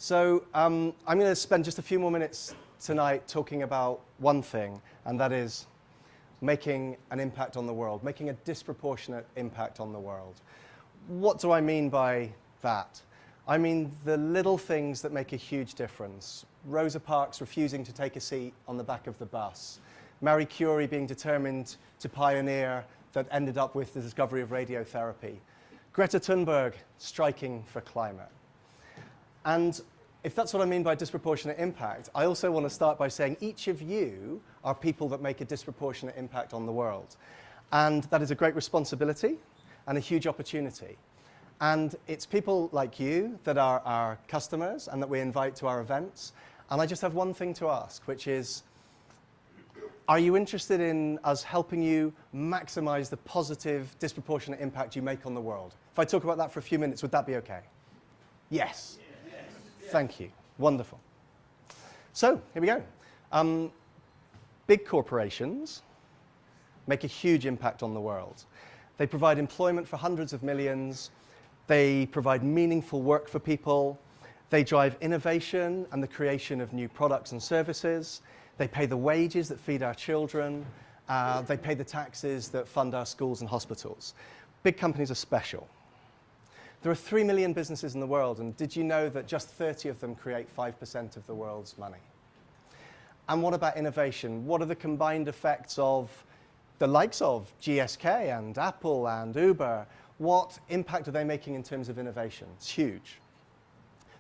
So I'm going to spend just a few more minutes tonight talking about one thing, and that is making an impact on the world, making a disproportionate impact on the world. What do I mean by that? I mean the little things that make a huge difference. Rosa Parks refusing to take a seat on the back of the bus. Marie Curie being determined to pioneer that ended up with the discovery of radiotherapy. Greta Thunberg striking for climate. And if that's what I mean by disproportionate impact, I also want to start by saying each of you are people that make a disproportionate impact on the world. And that is a great responsibility and a huge opportunity. And it's people like you that are our customers and that we invite to our events. And I just have one thing to ask, which is, are you interested in us helping you maximize the positive, disproportionate impact you make on the world? If I talk about that for a few minutes, would that be okay? Yes. Thank you. Wonderful. So, here we go. Big corporations make a huge impact on the world. They provide employment for hundreds of millions. They provide meaningful work for people. They drive innovation and the creation of new products and services. They pay the wages that feed our children. They pay the taxes that fund our schools and hospitals. Big companies are special. There are 3 million businesses in the world, and did you know that just 30 of them create 5% of the world's money? And what about innovation? What are the combined effects of the likes of GSK and Apple and Uber? What impact are they making in terms of innovation? It's huge.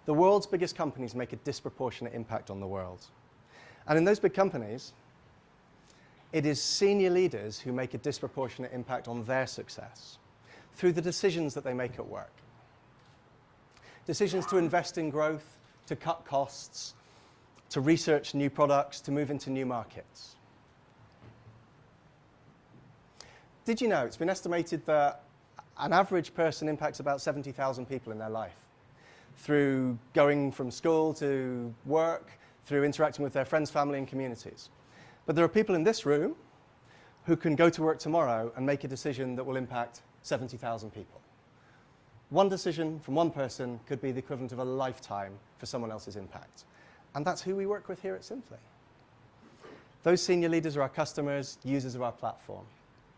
The world's biggest companies make a disproportionate impact on the world. And in those big companies, it is senior leaders who make a disproportionate impact on their success through the decisions that they make at work. Decisions to invest in growth, to cut costs, to research new products, to move into new markets. Did you know it's been estimated that an average person impacts about 70,000 people in their life through going from school to work, through interacting with their friends, family, and communities. But there are people in this room who can go to work tomorrow and make a decision that will impact 70,000 people. One decision from one person could be the equivalent of a lifetime for someone else's impact. And that's who we work with here at Simply. Those senior leaders are our customers, users of our platform,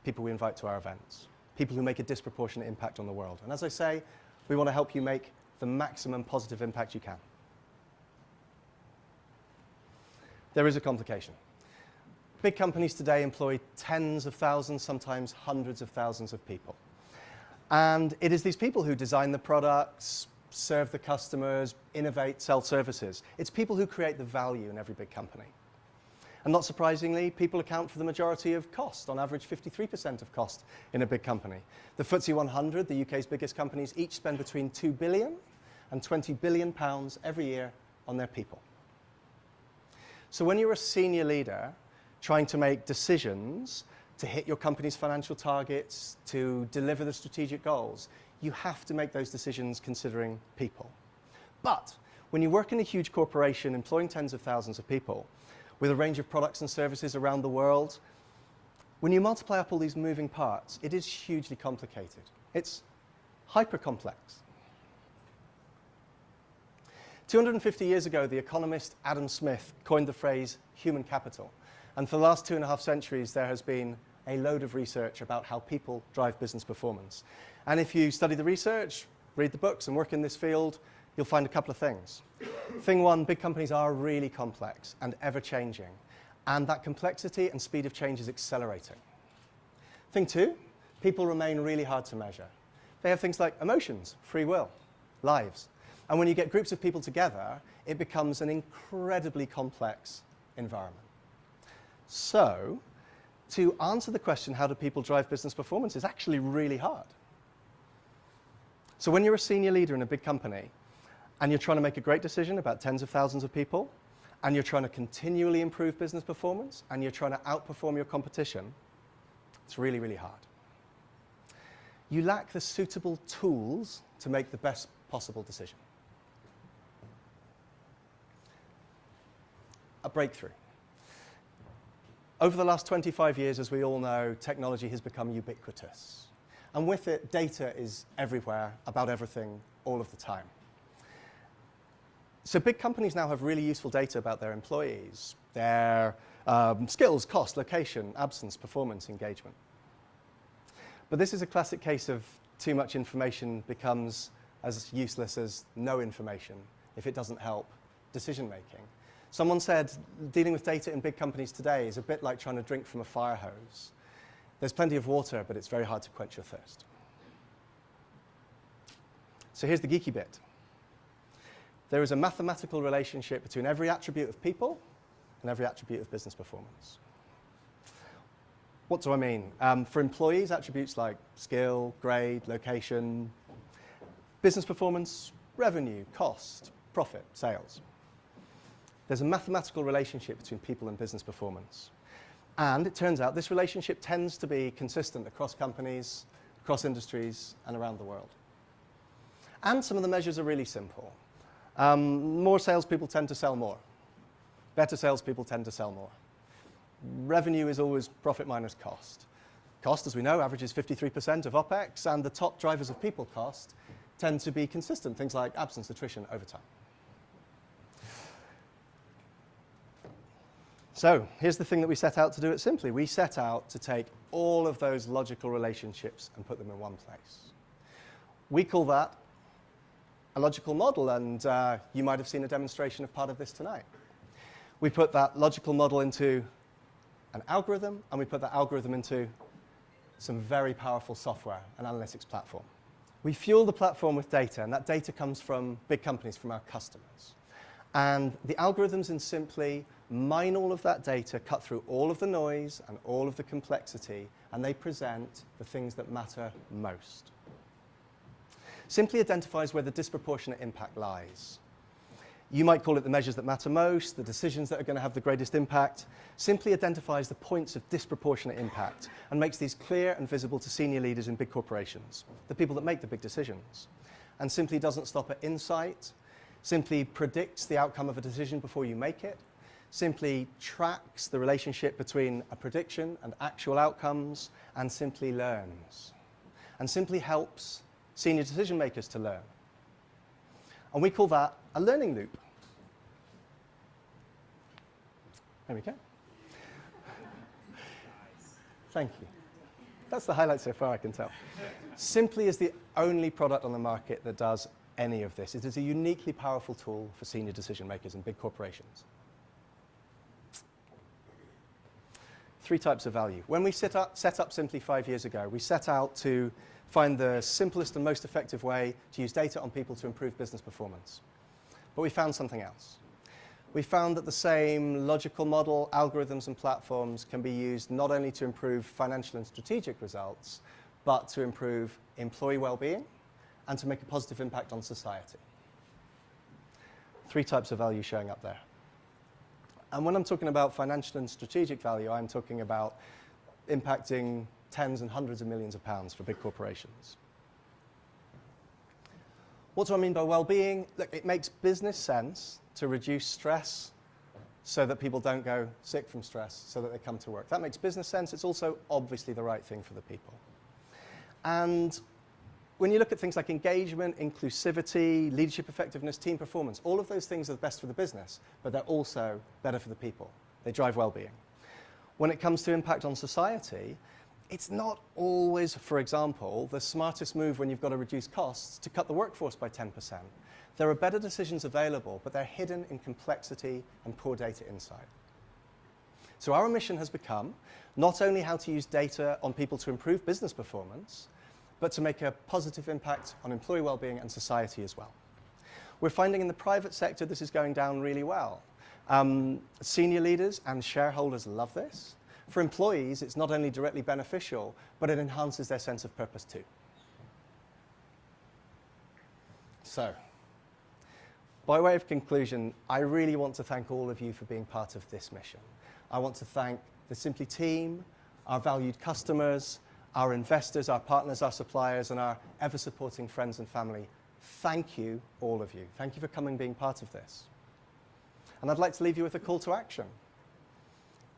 people we invite to our events, people who make a disproportionate impact on the world. And as I say, we want to help you make the maximum positive impact you can. There is a complication. Big companies today employ tens of thousands, sometimes hundreds of thousands of people. And it is these people who design the products, serve the customers, innovate, sell services. It's people who create the value in every big company. And not surprisingly, people account for the majority of cost, on average 53% of cost in a big company. The FTSE 100, the UK's biggest companies, each spend between 2 billion and 20 billion pounds every year on their people. So when you're a senior leader trying to make decisions to hit your company's financial targets, to deliver the strategic goals, you have to make those decisions considering people. But when you work in a huge corporation employing tens of thousands of people with a range of products and services around the world, when you multiply up all these moving parts, it is hugely complicated. It's hyper-complex. 250 years ago, the economist Adam Smith coined the phrase human capital. And for the last 2.5 centuries, there has been a load of research about how people drive business performance. And if you study the research, read the books, and work in this field, you'll find a couple of things. Thing one, big companies are really complex and ever-changing. And that complexity and speed of change is accelerating. Thing two, people remain really hard to measure. They have things like emotions, free will, lives. And when you get groups of people together, it becomes an incredibly complex environment. So, to answer the question, how do people drive business performance, is actually really hard. So when you're a senior leader in a big company, and you're trying to make a great decision about tens of thousands of people, and you're trying to continually improve business performance, and you're trying to outperform your competition, it's really, really hard. You lack the suitable tools to make the best possible decision. A breakthrough. Over the last 25 years, as we all know, technology has become ubiquitous. And with it, data is everywhere, about everything, all of the time. So big companies now have really useful data about their employees, their skills, cost, location, absence, performance, engagement. But this is a classic case of too much information becomes as useless as no information if it doesn't help decision making. Someone said dealing with data in big companies today is a bit like trying to drink from a fire hose. There's plenty of water, but it's very hard to quench your thirst. So here's the geeky bit. There is a mathematical relationship between every attribute of people and every attribute of business performance. What do I mean? For employees, attributes like skill, grade, location, business performance, revenue, cost, profit, sales. There's a mathematical relationship between people and business performance. And it turns out this relationship tends to be consistent across companies, across industries, and around the world. And some of the measures are really simple. More salespeople tend to sell more. Better salespeople tend to sell more. Revenue is always profit minus cost. Cost, as we know, averages 53% of OPEX, and the top drivers of people cost tend to be consistent, things like absence, attrition, overtime. So here's the thing that we set out to do it simply. We set out to take all of those logical relationships and put them in one place. We call that a logical model, and you might have seen a demonstration of part of this tonight. We put that logical model into an algorithm, and we put that algorithm into some very powerful software, an analytics platform. We fuel the platform with data, and that data comes from big companies, from our customers. And the algorithms in simply mine all of that data, cut through all of the noise and all of the complexity, and they present the things that matter most. Simply identifies where the disproportionate impact lies. You might call it the measures that matter most, the decisions that are going to have the greatest impact. Simply identifies the points of disproportionate impact and makes these clear and visible to senior leaders in big corporations, the people that make the big decisions. And simply doesn't stop at insight, simply predicts the outcome of a decision before you make it, simply tracks the relationship between a prediction and actual outcomes, and simply learns. And simply helps senior decision makers to learn. And we call that a learning loop. There we go. Thank you. That's the highlight so far, I can tell. Simply is the only product on the market that does any of this. It is a uniquely powerful tool for senior decision makers in big corporations. 3 types of value. When we set up Simply 5 years ago, we set out to find the simplest and most effective way to use data on people to improve business performance. But we found something else. We found that the same logical model, algorithms, and platforms can be used not only to improve financial and strategic results, but to improve employee well-being and to make a positive impact on society. 3 types of value showing up there. And when I'm talking about financial and strategic value, I'm talking about impacting tens and hundreds of millions of pounds for big corporations. What do I mean by well-being? Look, it makes business sense to reduce stress so that people don't go sick from stress, so that they come to work. That makes business sense. It's also obviously the right thing for the people. And when you look at things like engagement, inclusivity, leadership effectiveness, team performance, all of those things are best for the business, but they're also better for the people. They drive well-being. When it comes to impact on society, it's not always, for example, the smartest move when you've got to reduce costs to cut the workforce by 10%. There are better decisions available, but they're hidden in complexity and poor data insight. So our mission has become not only how to use data on people to improve business performance, but to make a positive impact on employee well-being and society as well. We're finding in the private sector this is going down really well. Senior leaders and shareholders love this. For employees, it's not only directly beneficial, but it enhances their sense of purpose too. So, by way of conclusion, I really want to thank all of you for being part of this mission. I want to thank the Simply team, our valued customers, our investors, our partners, our suppliers, and our ever-supporting friends and family. Thank you, all of you. Thank you for coming and being part of this. And I'd like to leave you with a call to action.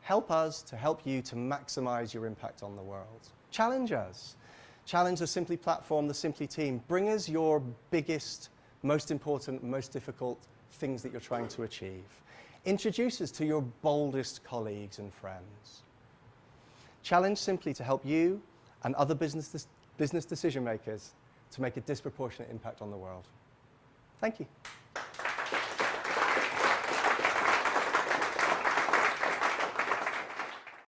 Help us to help you to maximize your impact on the world. Challenge us. Challenge the Simply platform, the Simply team. Bring us your biggest, most important, most difficult things that you're trying to achieve. Introduce us to your boldest colleagues and friends. Challenge simply to help you and other business decision makers to make a disproportionate impact on the world. Thank you.